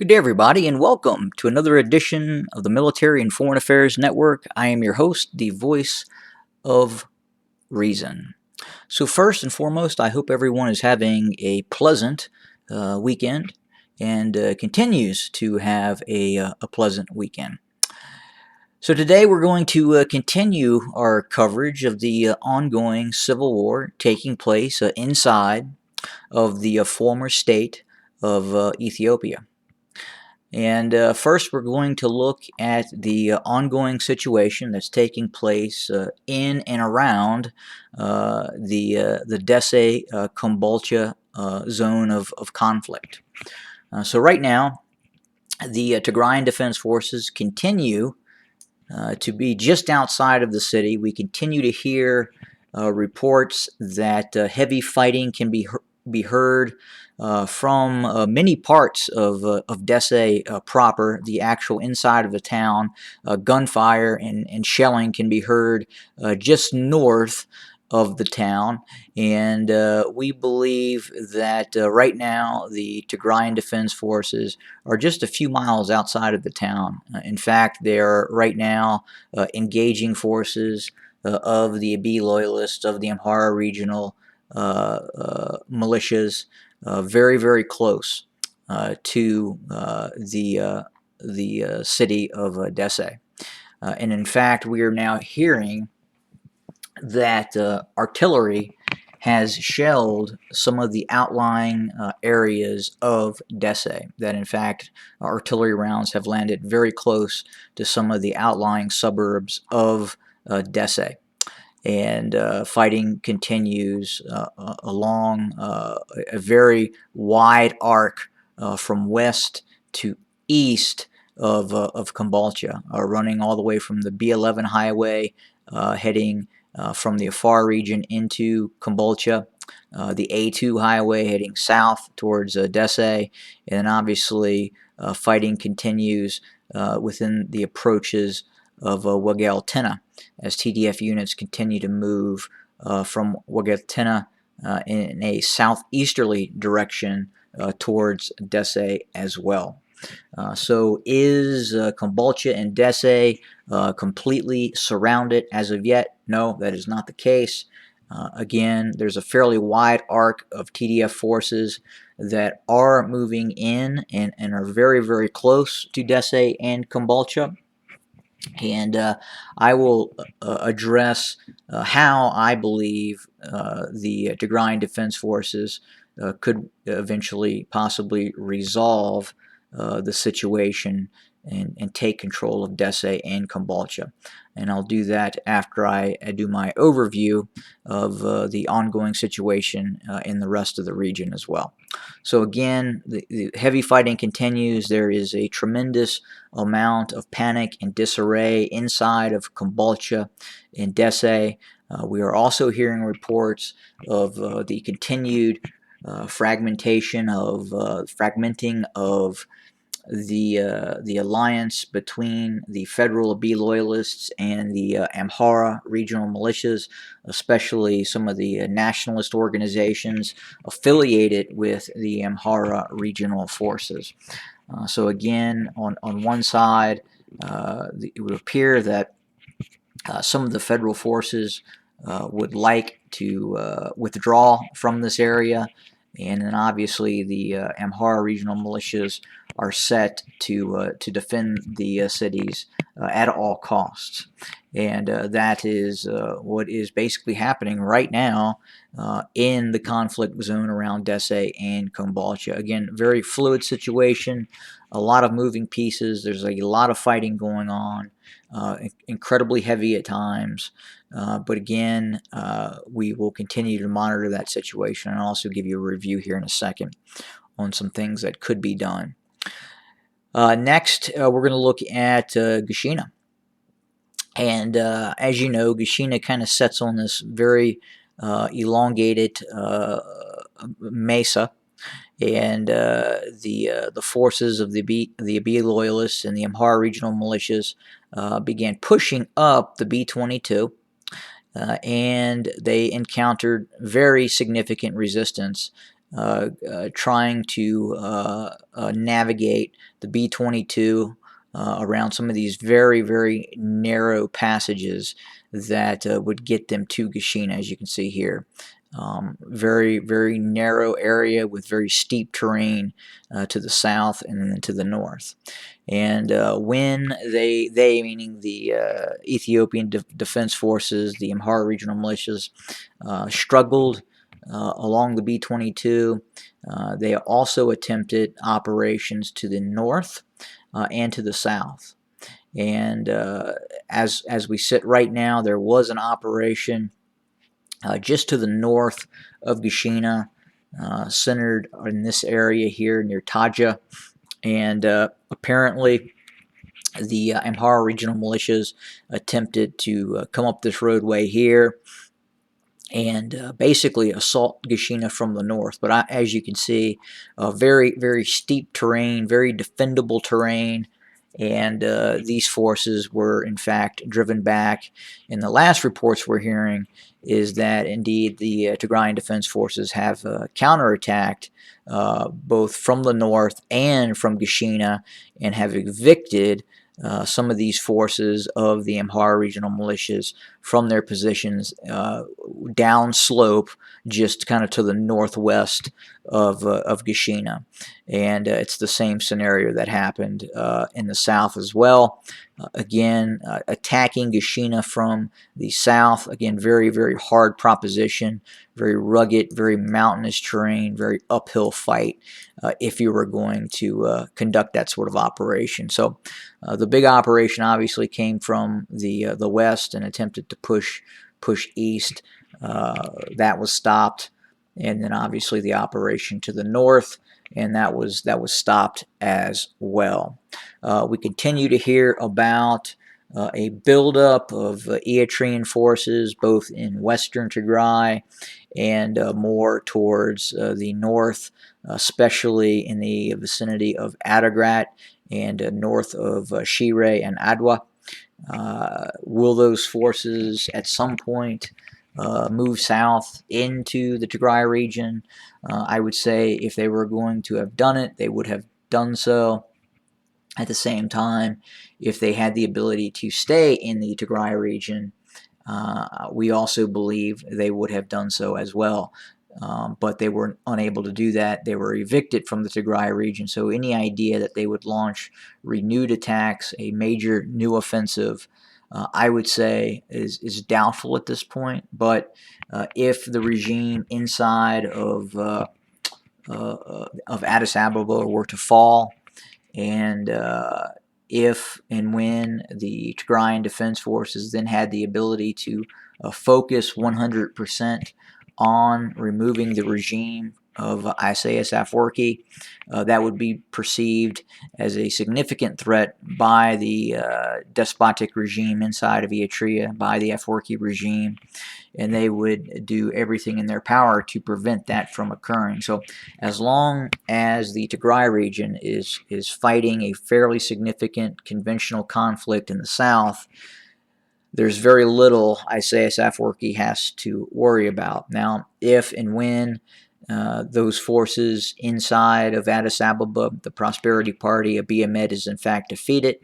Good day, everybody, and welcome to another edition of the Military and Foreign Affairs Network. I am your host, the voice of reason. So, first and foremost, I hope everyone is having a pleasant weekend and continues to have a pleasant weekend. So, today we're going to continue our coverage of the ongoing civil war taking place inside of the former state of Ethiopia. And first, we're going to look at the ongoing situation that's taking place in and around the Dessie Kombolcha zone of conflict. So, right now, the Tigrayan Defense Forces continue to be just outside of the city. We continue to hear reports that heavy fighting can be heard from many parts of Dessie proper, the actual inside of the town. Gunfire and shelling can be heard just north of the town, and we believe that right now the Tigrayan Defense Forces are just a few miles outside of the town. In fact, they are right now engaging forces of the Abiy loyalists, of the Amhara regional militias, very, very close to the city of Dessie. And in fact, we are now hearing that artillery has shelled some of the outlying areas of Dessie, that in fact artillery rounds have landed very close to some of the outlying suburbs of Dessie. And fighting continues along a very wide arc from west to east of Kombolcha, running all the way from the B11 highway, heading from the Afar region into Kombolcha, the A2 highway heading south towards Dessie, and then obviously fighting continues within the approaches of Wageltina as TDF units continue to move from Wageltina in a southeasterly direction towards Dessie as well. So is Kombolcha and Dessie completely surrounded as of yet? No, that is not the case. Again, there's a fairly wide arc of TDF forces that are moving in and are very, very close to Dessie and Kombolcha. And I will address how I believe the Tigrayan Defense Forces could eventually possibly resolve the situation and take control of Dessie and Kombolcha. And I'll do that after I do my overview of the ongoing situation in the rest of the region as well. So again, the heavy fighting continues. There is a tremendous amount of panic and disarray inside of Kombolcha and Dessie. We are also hearing reports of the continued fragmenting of the alliance between the federal Abiy loyalists and the Amhara regional militias, especially some of the nationalist organizations affiliated with the Amhara regional forces. So again, on one side, it would appear that some of the federal forces would like to withdraw from this area, and then obviously the Amhara regional militias are set to defend the cities at all costs. And that is what is basically happening right now in the conflict zone around Dessie and Kombolcha. Again, very fluid situation, a lot of moving pieces. There's a lot of fighting going on, incredibly heavy at times. But again, we will continue to monitor that situation and also give you a review here in a second on some things that could be done. Next, we're going to look at Gashina. And as you know, Gashina kind of sits on this very elongated mesa, and the forces of the Abiy loyalists and the Amhara regional militias began pushing up the B-22, and they encountered very significant resistance trying to navigate the B-22 around some of these very narrow passages that would get them to Gashina, as you can see here. Very narrow area with very steep terrain to the south and then to the north. And when they meaning the Ethiopian Defense Forces, the Amhara Regional Militias, struggled along the B-22, they also attempted operations to the north and to the south. And as we sit right now, there was an operation just to the north of Gashina, centered in this area here near Taja. And apparently the Amhara Regional Militias attempted to come up this roadway here and basically assault Gashina from the north. But as you can see, very steep terrain, very defendable terrain, and these forces were in fact driven back. And the last reports we're hearing is that indeed the Tigrayan Defense Forces have counterattacked both from the north and from Gashina and have evicted some of these forces of the Amhara Regional Militias from their positions downslope, just kind of to the northwest of Gashina. And it's the same scenario that happened in the south as well. Again, attacking Gashina from the south. Again, very hard proposition, very rugged, very mountainous terrain, very uphill fight if you were going to conduct that sort of operation. So the big operation obviously came from the west and attempted to push east. That was stopped, and then obviously the operation to the north, and that was stopped as well. We continue to hear about a buildup of Eritrean forces both in western Tigray and more towards the north, especially in the vicinity of Adigrat and north of Shire and Adwa. Will those forces at some point move south into the Tigray region? I would say if they were going to have done it, they would have done so. At the same time, if they had the ability to stay in the Tigray region, we also believe they would have done so as well. But they were unable to do that. They were evicted from the Tigray region. So any idea that they would launch renewed attacks, a major new offensive, I would say is doubtful at this point. But if the regime inside of Addis Ababa were to fall, and if and when the Tigrayan Defense Forces then had the ability to focus 100% on removing the regime of Isaias Afwerki, that would be perceived as a significant threat by the despotic regime inside of Eritrea, by the Afwerki regime, and they would do everything in their power to prevent that from occurring. So as long as the Tigray region is fighting a fairly significant conventional conflict in the south, there's very little Isaias Afwerki has to worry about. Now, if and when those forces inside of Addis Ababa, the Prosperity Party, Abiy Ahmed, is in fact defeated,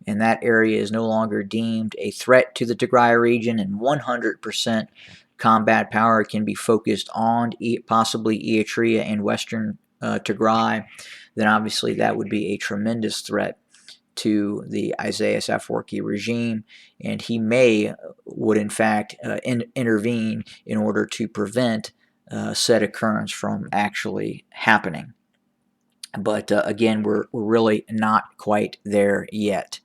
and that area is no longer deemed a threat to the Tigray region, and 100% combat power can be focused on possibly Eritrea and western Tigray, then obviously that would be a tremendous threat to the Isaias Afwerki regime, and he would in fact intervene in order to prevent said occurrence from actually happening. But again, we're really not quite there yet.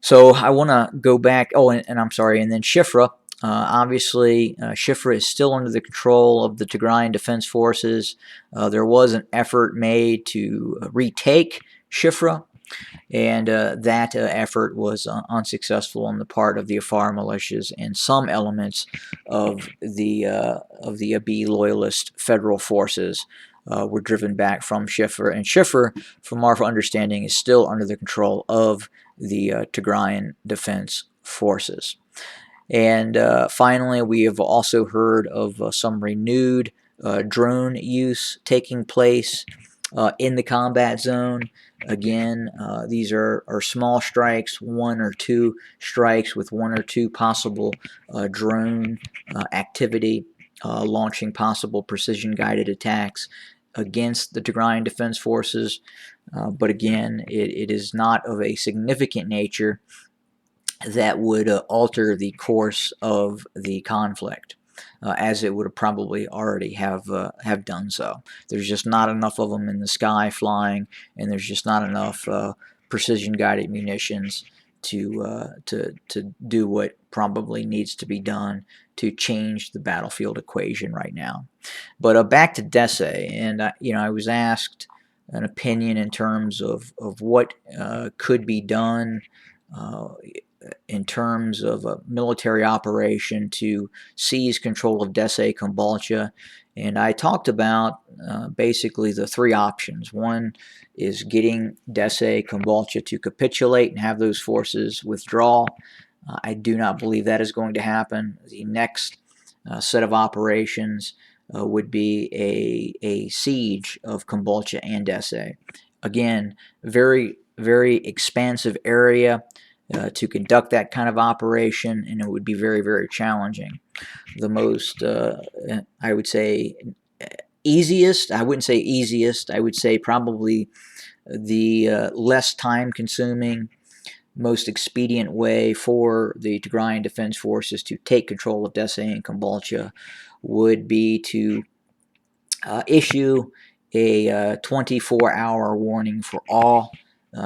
So I want to go back. Oh, and I'm sorry. And then Shifra. Obviously, Shifra is still under the control of the Tigrayan Defense Forces. There was an effort made to retake Shifra, and that effort was unsuccessful on the part of the Afar militias and some elements of the Abiy loyalist federal forces. Were driven back from Shifra, and Shifra, from our understanding, is still under the control of the Tigrayan Defense Forces. And finally, we have also heard of some renewed drone use taking place in the combat zone. Again, these are small strikes, 1 or 2 strikes with 1 or 2 possible drone activity, launching possible precision-guided attacks against the Tigrayan Defense Forces. But again, it is not of a significant nature that would alter the course of the conflict, as it would probably already have done so. There's just not enough of them in the sky flying, and there's just not enough precision-guided munitions to do what probably needs to be done to change the battlefield equation right now. But back to Dessie, and I was asked an opinion in terms of what could be done in terms of a military operation to seize control of Dessie, Kombolcha, and I talked about basically the 3 options. One is getting Dessie, Kombolcha to capitulate and have those forces withdraw. I do not believe that is going to happen. The next set of operations would be a siege of Kombolcha and Dessie. Again, very, very expansive area to conduct that kind of operation, and it would be very, very challenging. The most, I would say, easiest, I wouldn't say easiest, I would say probably the less time-consuming, most expedient way for the Tigrayan Defense Forces to take control of Dessie and Kombolcha would be to issue a 24-hour warning for all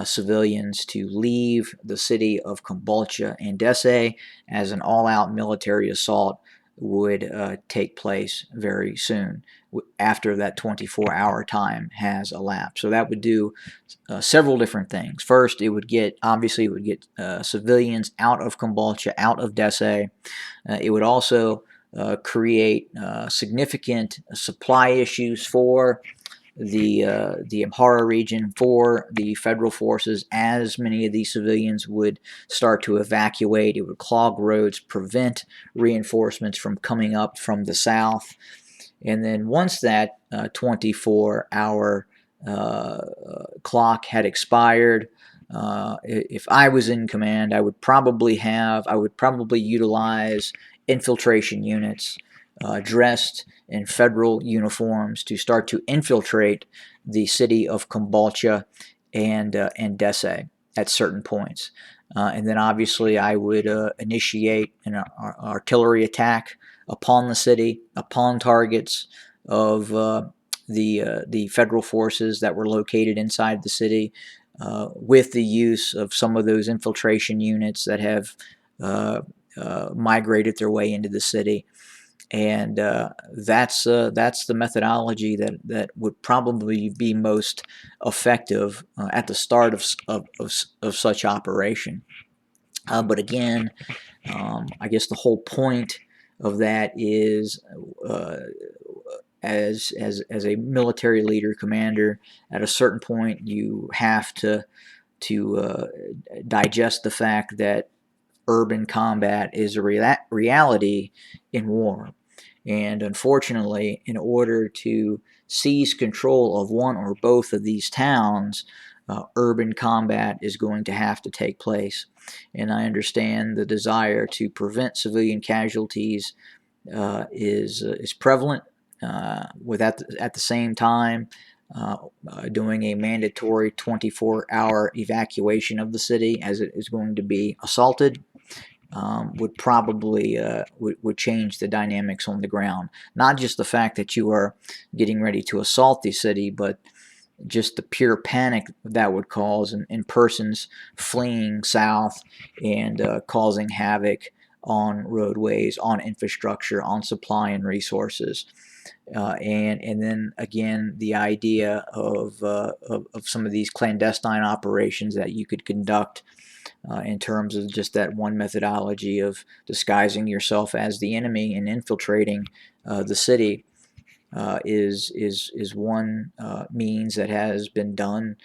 civilians to leave the city of Kombolcha and Dessie, as an all-out military assault would take place very soon after that 24-hour time has elapsed. So that would do several different things. First, it would get civilians out of Kombolcha, out of Dessie. It would also create significant supply issues for the Amhara region, for the federal forces, as many of these civilians would start to evacuate. It would clog roads, prevent reinforcements from coming up from the south. And then once that 24-hour clock had expired, if I was in command, I would probably utilize infiltration units dressed in federal uniforms to start to infiltrate the city of Kombolcha and Dessie at certain points. And then obviously I would initiate an artillery attack upon the city, upon targets of the federal forces that were located inside the city, with the use of some of those infiltration units that have migrated their way into the city. And that's the methodology that would probably be most effective at the start of such operation. But again, I guess the whole point of that is, as a military leader, commander, at a certain point you have to digest the fact that urban combat is a reality in war. And unfortunately, in order to seize control of one or both of these towns, urban combat is going to have to take place. And I understand the desire to prevent civilian casualties is prevalent, at the same time doing a mandatory 24-hour evacuation of the city as it is going to be assaulted. Would probably would change the dynamics on the ground. Not just the fact that you are getting ready to assault the city, but just the pure panic that would cause in persons fleeing south and causing havoc on roadways, on infrastructure, on supply and resources. And then again, the idea of some of these clandestine operations that you could conduct in terms of just that one methodology of disguising yourself as the enemy and infiltrating the city is one means that has been done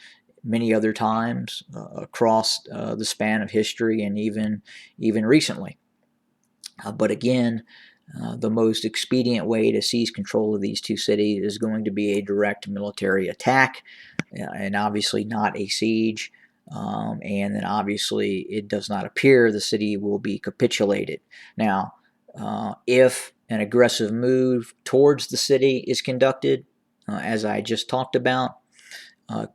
many other times across the span of history, and even recently. But again, The most expedient way to seize control of these two cities is going to be a direct military attack, and obviously not a siege. And then obviously it does not appear the city will be capitulated. Now, if an aggressive move towards the city is conducted, as I just talked about,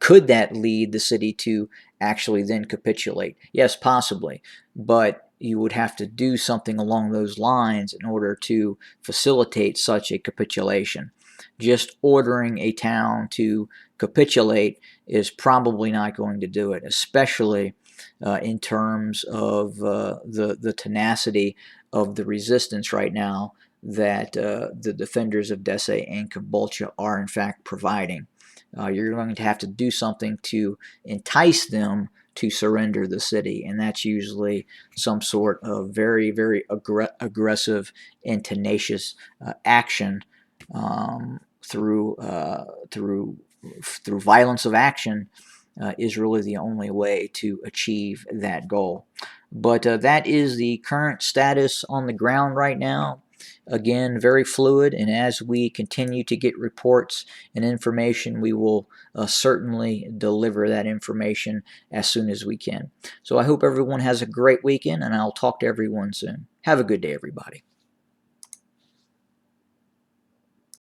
could that lead the city to actually then capitulate? Yes, possibly, but you would have to do something along those lines in order to facilitate such a capitulation. Just ordering a town to capitulate is probably not going to do it, especially in terms of the tenacity of the resistance right now that the defenders of Dessie and Caboolture are in fact providing. You're going to have to do something to entice them to surrender the city, and that's usually some sort of very, very aggressive and tenacious action through violence of action is really the only way to achieve that goal. But that is the current status on the ground right now. Again, very fluid, and as we continue to get reports and information, we will certainly deliver that information as soon as we can. So I hope everyone has a great weekend, and I'll talk to everyone soon. Have a good day, everybody.